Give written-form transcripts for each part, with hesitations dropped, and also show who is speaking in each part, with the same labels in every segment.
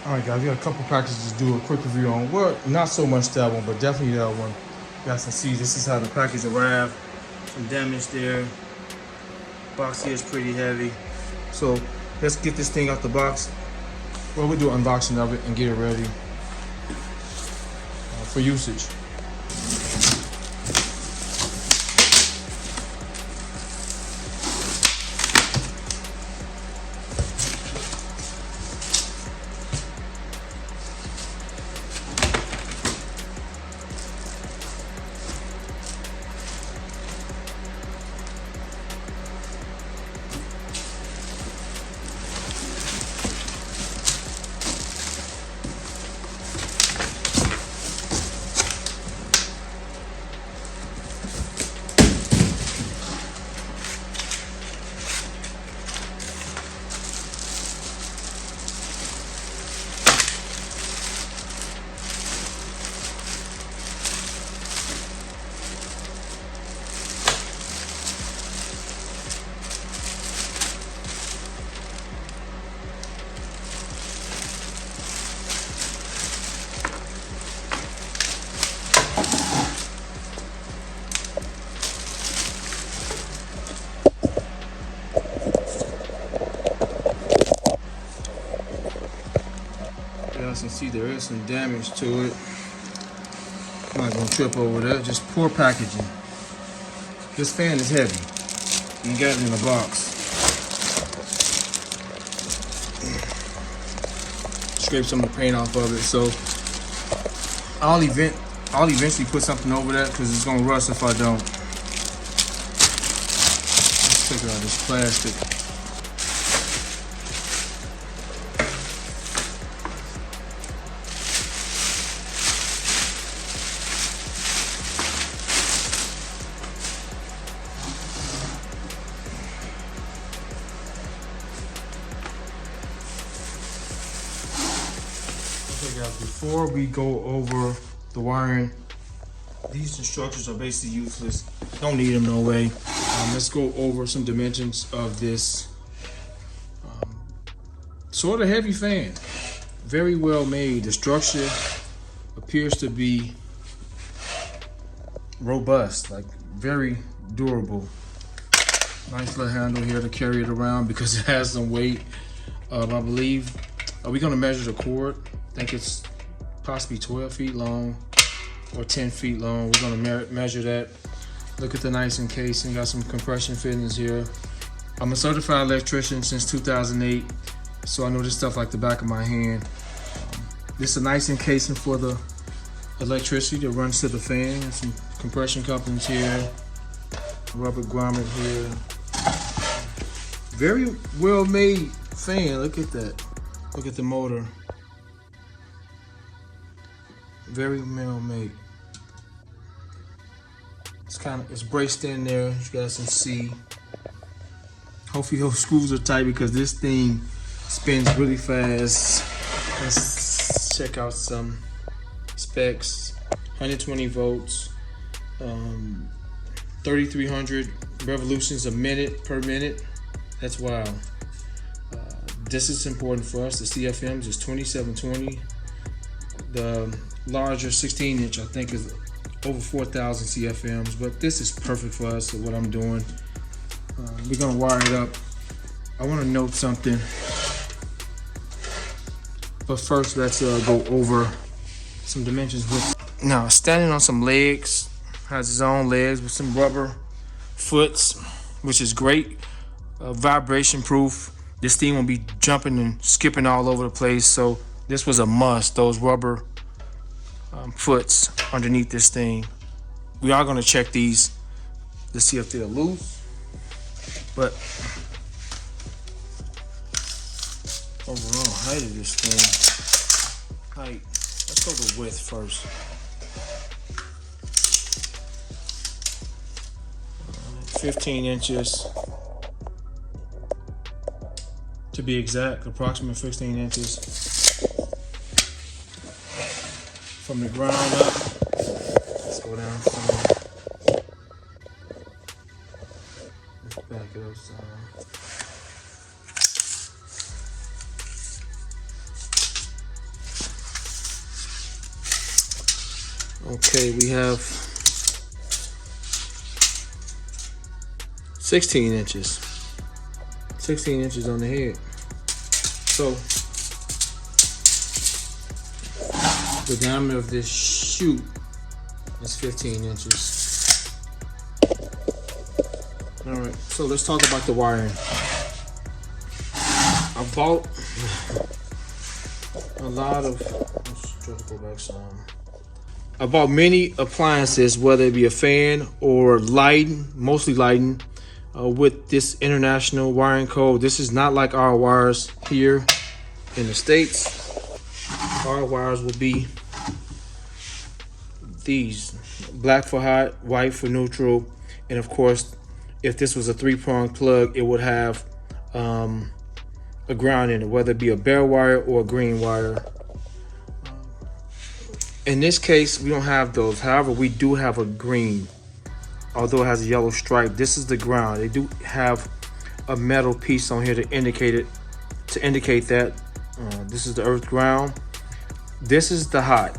Speaker 1: Alright guys, we got a couple packages to do a quick review on. Well, not so much that one, but definitely that one. You guys can see this is how the package arrived. Some damage there. Box here is pretty heavy. So let's get this thing out the box. Well, we'll do an unboxing of it and get it ready for usage. As you can see, there is some damage to it. I'm not gonna trip over that, just poor packaging. This fan is heavy. You got it in a box. Scrape some of the paint off of it, so I'll eventually put something over that because it's gonna rust if I don't. Let's take out this plastic. Okay guys, before we go over the wiring, these instructions are basically useless. Don't need them no way. Let's go over some dimensions of this sort of heavy fan. Very well made. The structure appears to be robust, like very durable. Nice little handle here to carry it around because it has some weight. I believe, are we gonna measure the cord? I think it's possibly 12 feet long or 10 feet long. We're gonna measure that. Look at the nice encasing, got some compression fittings here. I'm a certified electrician since 2008, so I know this stuff like the back of my hand. This is a nice encasing for the electricity that runs to the fan. Some compression couplings here, rubber grommet here. Very well made fan, look at that. Look at the motor. Very well made. It's braced in there, you guys can see. Hopefully those screws are tight because this thing spins really fast. Let's check out some specs. 120 volts, 3,300 revolutions per minute. That's wild. This is important for us. The CFMs is 2720. The larger 16-inch, I think, is over 4,000 CFMs, but this is perfect for us. So what I'm doing, we're gonna wire it up. I want to note something, but first let's go over some dimensions. Now, standing on some legs, has its own legs with some rubber foots, which is great. Vibration proof. This thing won't be jumping and skipping all over the place, so this was a must. Those rubber foots underneath this thing. We are going to check these to see if they're loose, but overall height of this thing, height, let's go to width first. 15 inches to be exact, approximately 15 inches from the ground up. Let's go down some. Let's back it up some. Okay, we have 16 inches. 16 inches on the head. So the diameter of this chute is 15 inches. All right, so let's talk about the wiring. I bought a lot of, let's try to go back some. I bought many appliances, whether it be a fan or lighting, mostly lighting, with this international wiring code. This is not like our wires here in the States. Our wires will be these: black for hot, white for neutral, and of course, if this was a 3-prong plug, it would have a ground in it, whether it be a bare wire or a green wire. In this case, we don't have those. However, we do have a green, although it has a yellow stripe. This is the ground. They do have a metal piece on here to indicate it, that this is the earth ground. This is the hot.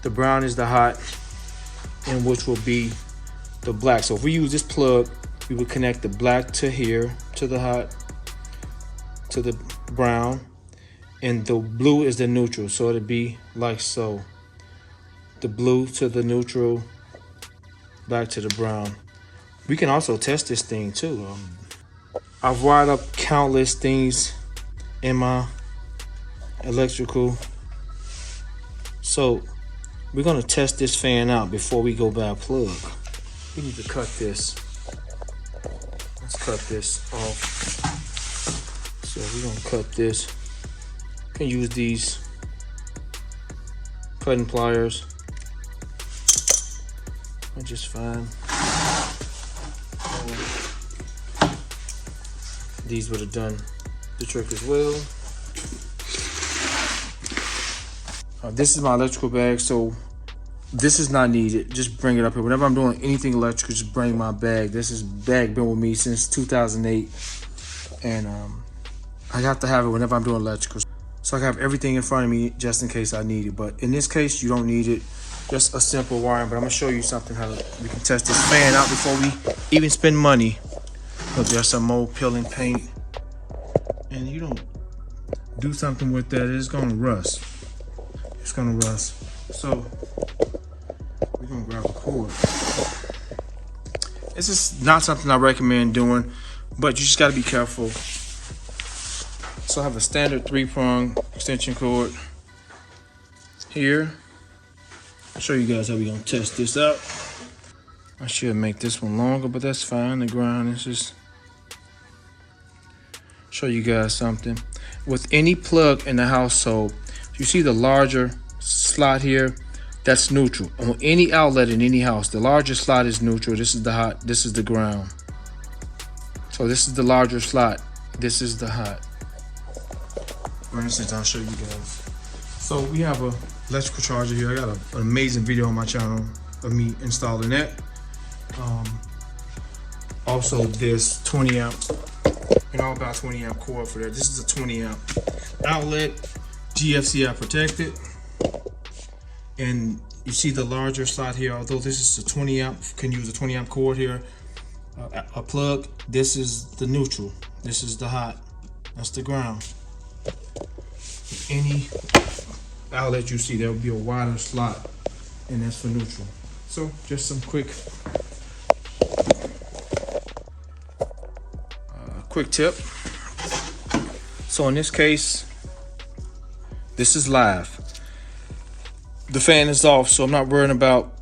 Speaker 1: The brown is the hot, and which will be the black. So if we use this plug, we would connect the black to here, to the hot, to the brown, and the blue is the neutral. So it'd be like so. The blue to the neutral, back to the brown. We can also test this thing too. I've wired up countless things in my electrical. So we're gonna test this fan out before we go buy a plug. We need to cut this. Let's cut this off. So we're gonna cut this. You can use these cutting pliers. They're just fine. These would have done the trick as well. This is my electrical bag, so this is not needed. Just bring it up here. Whenever I'm doing anything electrical, just bring my bag. This is bag been with me since 2008, and I have to have it whenever I'm doing electrical, so I can have everything in front of me just in case I need it. But in this case, you don't need it. Just a simple wiring. But I'm gonna show you something how we can test this fan out before we even spend money. Look, there's some mold peeling paint, and you don't do something with that, it's gonna rust. It's gonna rust. So we're gonna grab a cord. This is not something I recommend doing, but you just gotta be careful. So I have a standard 3-prong extension cord here. I'll show you guys how we're gonna test this out. I should make this one longer, but that's fine. The ground is just show you guys something. With any plug in the household, you see the larger slot here, that's neutral. On any outlet in any house, the larger slot is neutral. This is the hot, this is the ground. So this is the larger slot, this is the hot. For instance, I'll show you guys. So we have a electrical charger here. I got an amazing video on my channel of me installing that. Also this 20 amp, and all about 20 amp cord for that. This is a 20 amp outlet, GFCI protected. And you see the larger slot here, although this is a 20 amp, can use a 20 amp cord here, a plug. This is the neutral, this is the hot, that's the ground. Any outlet you see, there will be a wider slot, and that's for neutral. So just some quick tip. So in this case, this is live. The fan is off, so I'm not worrying about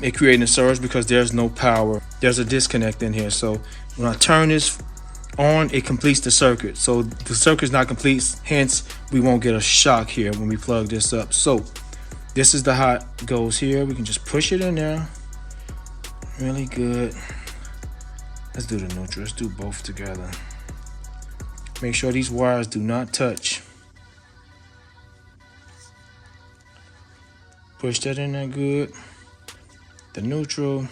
Speaker 1: it creating a surge because there's no power. There's a disconnect in here. So when I turn this on, it completes the circuit. So the circuit is not complete, hence we won't get a shock here when we plug this up. So this is the hot, goes here. We can just push it in there. Really good. Let's do the neutral. Let's do both together. Make sure these wires do not touch. Push that in there good. The neutral.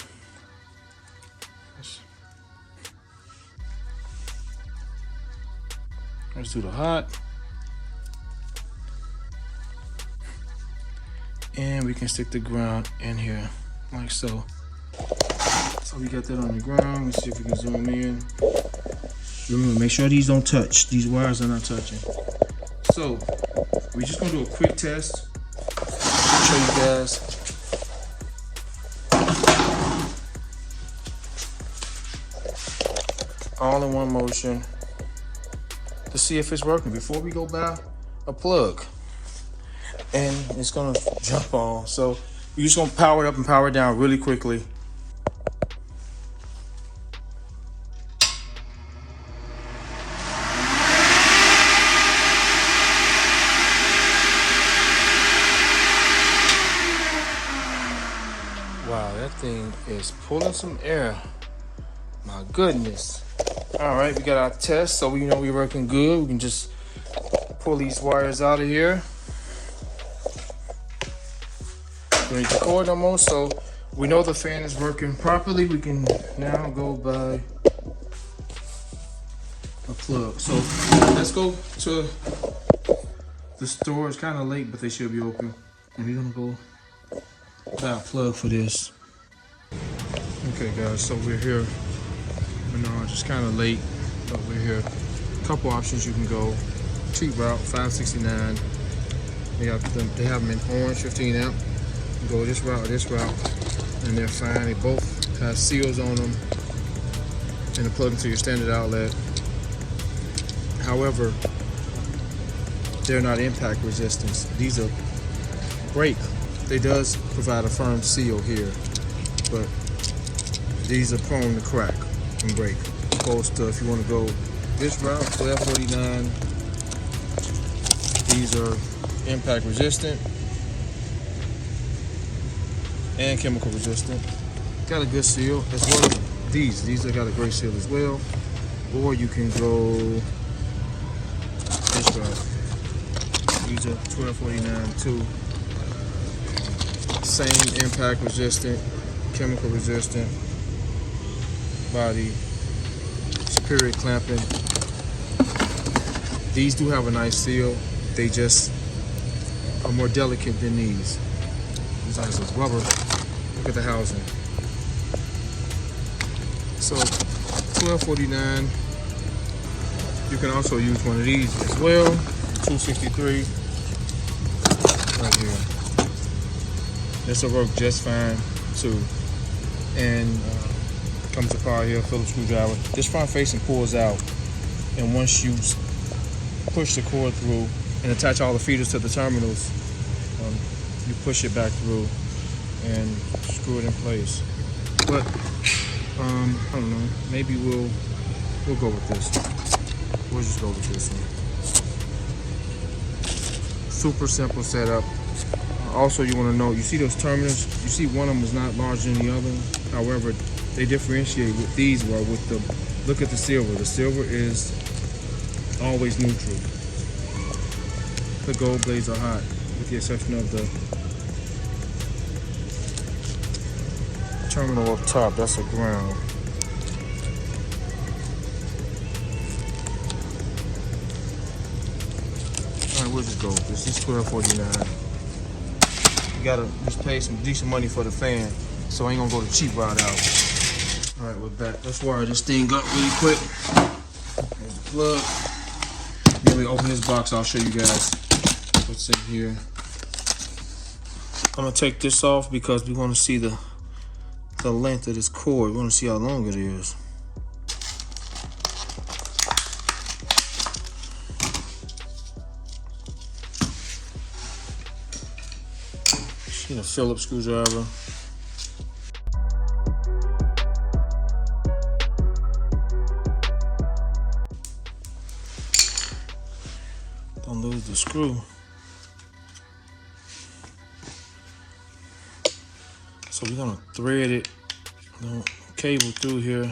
Speaker 1: Let's do the hot. And we can stick the ground in here, like so. So we got that on the ground. Let's see if we can zoom in. Remember, make sure these don't touch. These wires are not touching. So we're just gonna do a quick test. Show you guys. All in one motion to see if it's working before we go buy a plug. And it's gonna jump on. So we're just gonna power it up and power it down really quickly. Wow, that thing is pulling some air. My goodness. All right, we got our test, so we know we're working good. We can just pull these wires out of here. We don't need the cord no more, so we know the fan is working properly. We can now go buy a plug. So let's go to the store. It's kind of late, but they should be open. And we're gonna go buy a plug for this. Okay guys, so we're here. Menards, it's kind of late, but we're here. A couple options you can go. Cheap route, $5.69. They have them in orange, 15 amp. You go this route or this route, and they're fine. They both have seals on them, and they plug into your standard outlet. However, they're not impact resistance. These are break. They does provide a firm seal here, but these are prone to crack and break. Opposed to if you want to go this route, 1249, these are impact resistant and chemical resistant. Got a good seal as well as these. These have got a great seal as well. Or you can go this route. These are 1249 too. Same impact resistant, chemical resistant body, superior clamping. These do have a nice seal. They just are more delicate than these. These are just rubber. Look at the housing. So $12.49. You can also use one of these as well. $2.63 right here. This will work just fine too. And comes apart here, Phillips screwdriver. This front facing pulls out, and once you push the cord through and attach all the feeders to the terminals, you push it back through and screw it in place. But I don't know. Maybe we'll go with this. We'll just go with this one. Super simple setup. Also, you want to know, you see those terminals? You see one of them is not larger than the other. However, they differentiate with these. Well, with the look at the silver. The silver is always neutral. The gold blades are hot, with the exception of the terminal up top. That's a ground. All right, we'll just go with this. This is $12.49. You gotta just pay some decent money for the fan, so I ain't gonna go the cheap route out. All right, we're back. Let's wire this thing up really quick. There's the plug. Then we open this box. I'll show you guys what's in here. I'm gonna take this off because we want to see the length of this cord. We want to see how long it is. See the Phillips screwdriver. Don't lose the screw. So we're gonna thread it, cable through here.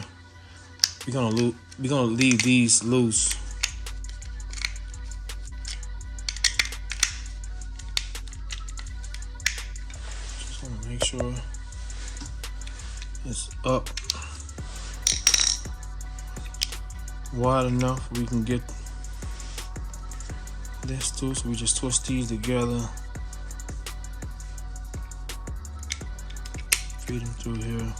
Speaker 1: We're gonna leave these loose. Just wanna make sure it's up wide enough we can get this too. So we just twist these together. feed them through here.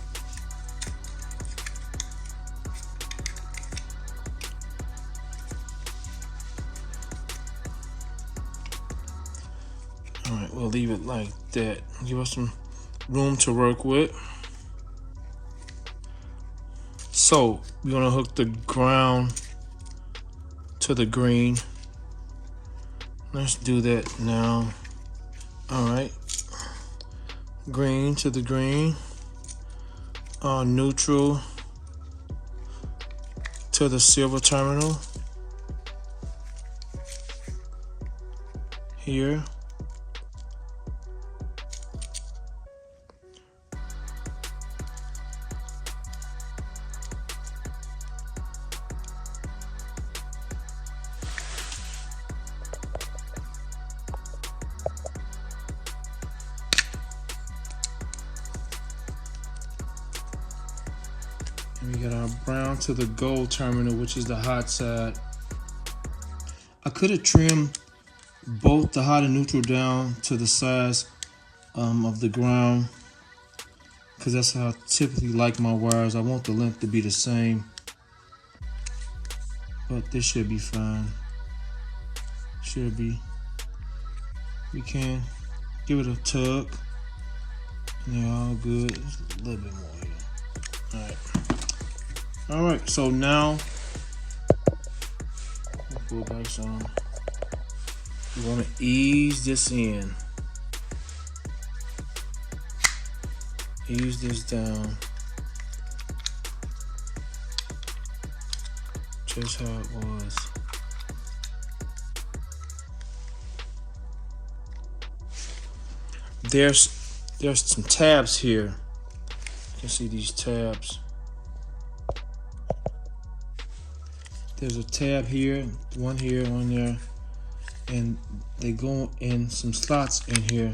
Speaker 1: All right, we'll leave it like that. Give us some room to work with. So we're gonna hook the ground to the green. Let's do that now. All right, green to the green. Neutral to the silver terminal here. And we got our brown to the gold terminal, which is the hot side. I could have trimmed both the hot and neutral down to the size of the ground, because that's how I typically like my wires. I want the length to be the same, but this should be fine. Should be. We can give it a tug, and they're all good. Just a little bit more here. All right. All right, so now we'll pull back some. We want to ease this in. Ease this down. Just how it was. There's some tabs here. You can see these tabs. There's a tab here, one there, and they go in some slots in here.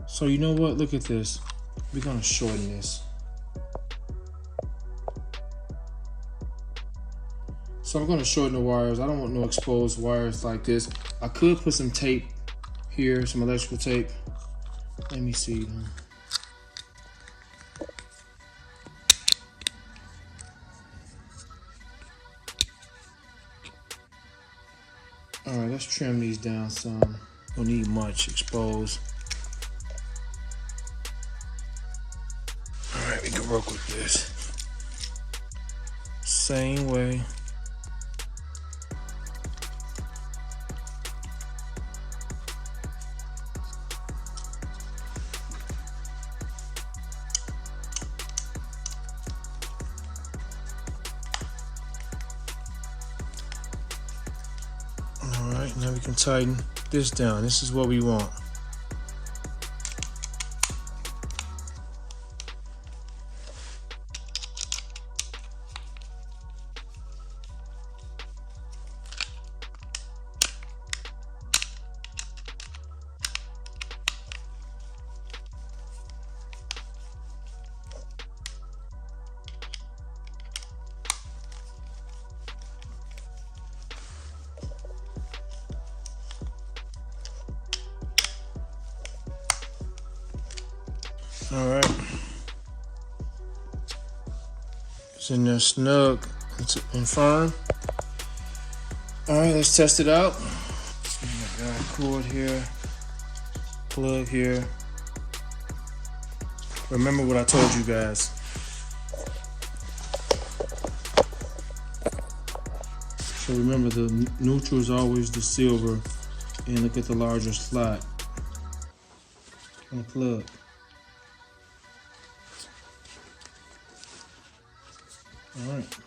Speaker 1: So you know what? Look at this. We're gonna shorten this. So I'm gonna shorten the wires. I don't want no exposed wires like this. I could put some tape here, some electrical tape. Let me see. All right, let's trim these down some. Don't need much exposed. All right, we can work with this. Same way. Alright, now we can tighten this down. This is what we want. All right, it's in there snug and firm. All right, let's test it out. I got a cord here, plug here. Remember what I told you guys. So remember, the neutral is always the silver, and look at the larger slot on the plug. All right,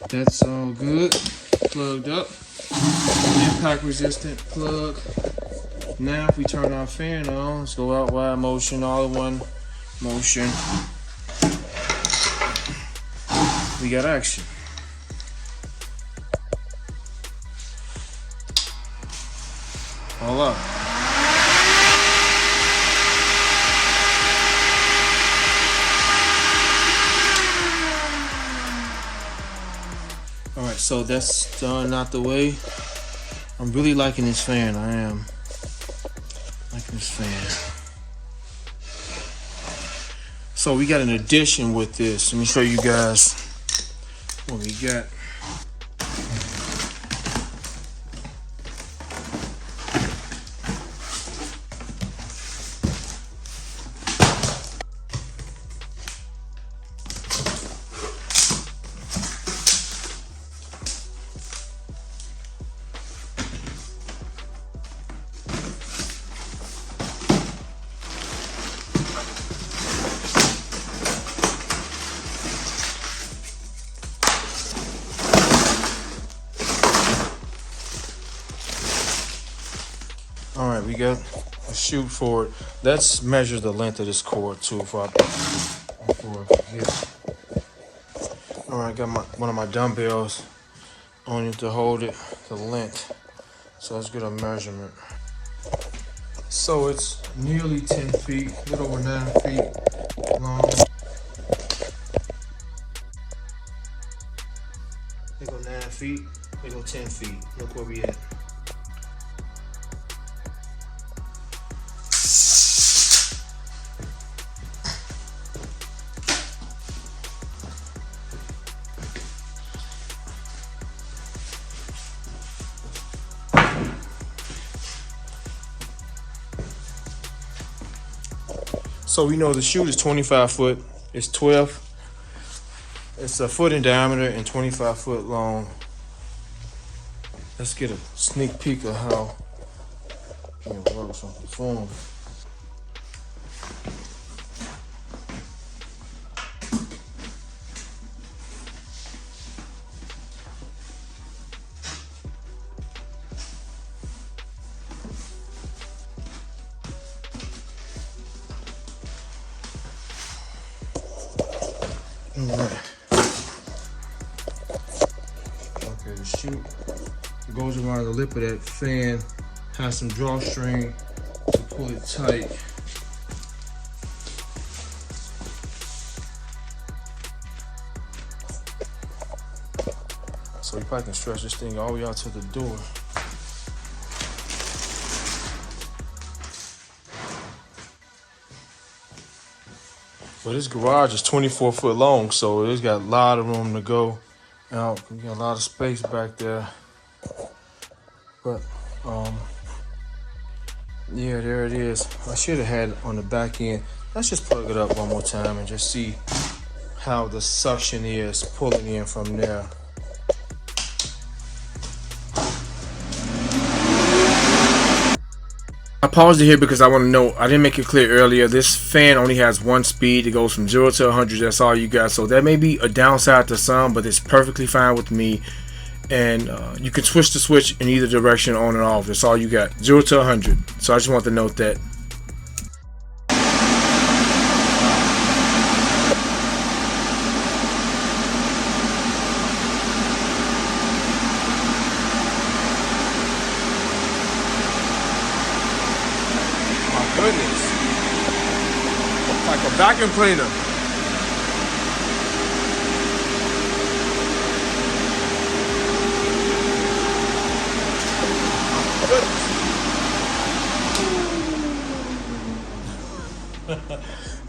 Speaker 1: that's all good. Plugged up. Impact resistant plug. Now if we turn our fan on, let's go out wide motion, all in one motion. We got action. All up. So that's done out the way. I'm really liking this fan. I am liking this fan. So we got an addition with this. Let me show you guys what we got. All right, we got a chute for it. Let's measure the length of this cord too before I forget. All right, I got one of my dumbbells on it to hold it, the length. So let's get a measurement. So it's nearly 10 feet, a little over 9 feet long. They go 9 feet, they go 10 feet. Look where we at. So we know the chute is 25 foot. It's 12. It's a foot in diameter and 25 foot long. Let's get a sneak peek of how it works on the Fume. All right. Okay, the chute, it goes around the lip of that fan, has some drawstring to pull it tight. So you probably can stretch this thing all the way out to the door. But this garage is 24 foot long, so it's got a lot of room to go out. We got a lot of space back there. But yeah, there it is. I should have had it on the back end. Let's just plug it up one more time and just see how the suction is pulling in from there. I paused it here because I want to know, I didn't make it clear earlier, this fan only has one speed. It goes from 0 to 100. That's all you got. So that may be a downside to some, but it's perfectly fine with me. And you can switch the switch in either direction, on and off. That's all you got, 0 to 100. So I just want to note that. Goodness, like a vacuum cleaner.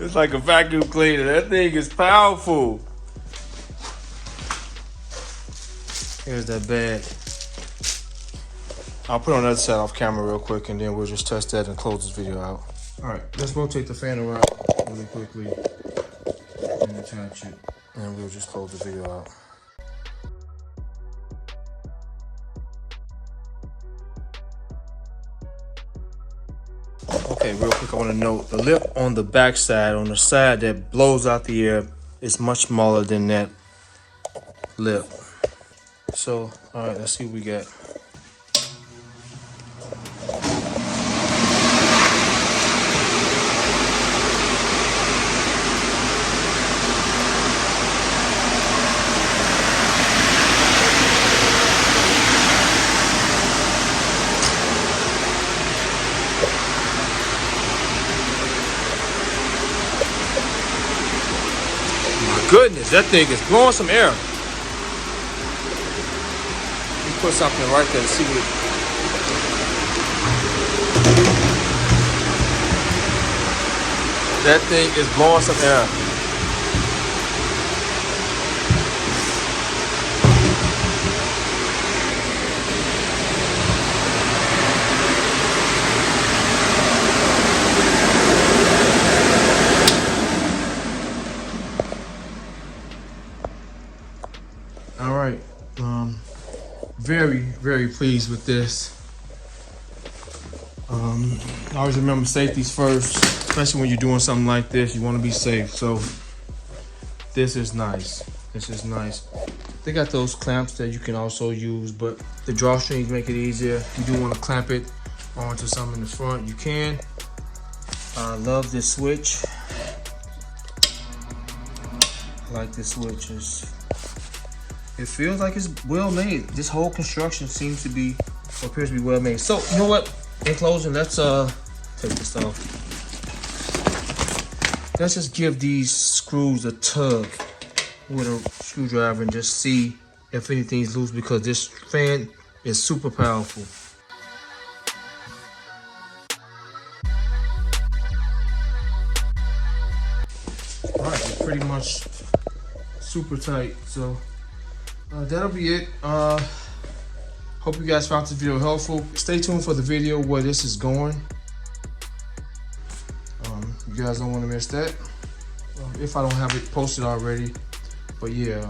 Speaker 1: It's like a vacuum cleaner. That thing is powerful. Here's that bag. I'll put on the other side off camera real quick, and then we'll just test that and close this video out. All right, let's rotate the fan around really quickly and attach it, and we'll just close the video out. Okay, real quick, I want to note the lip on the back side, on the side that blows out the air, is much smaller than that lip. So, all right, let's see what we got. Goodness, that thing is blowing some air. put something right there to see what. That thing is blowing some air. All right, very pleased with this. Always remember safety's first, especially when you're doing something like this. You want to be safe, so this is nice. This is nice. They got those clamps that you can also use, but the drawstrings make it easier. If you do want to clamp it onto something in the front, you can. I love this switch. I like this switch. It feels like it's well made. This whole construction seems to be, or appears to be well made. So, you know what? In closing, let's take this off. Let's just give these screws a tug with a screwdriver and just see if anything's loose, because this fan is super powerful. All right, it's pretty much super tight. So that'll be it. Hope you guys found this video helpful. Stay tuned for the video where this is going. You guys don't want to miss that. If I don't have it posted already. But yeah,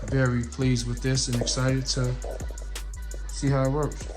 Speaker 1: very pleased with this and excited to see how it works.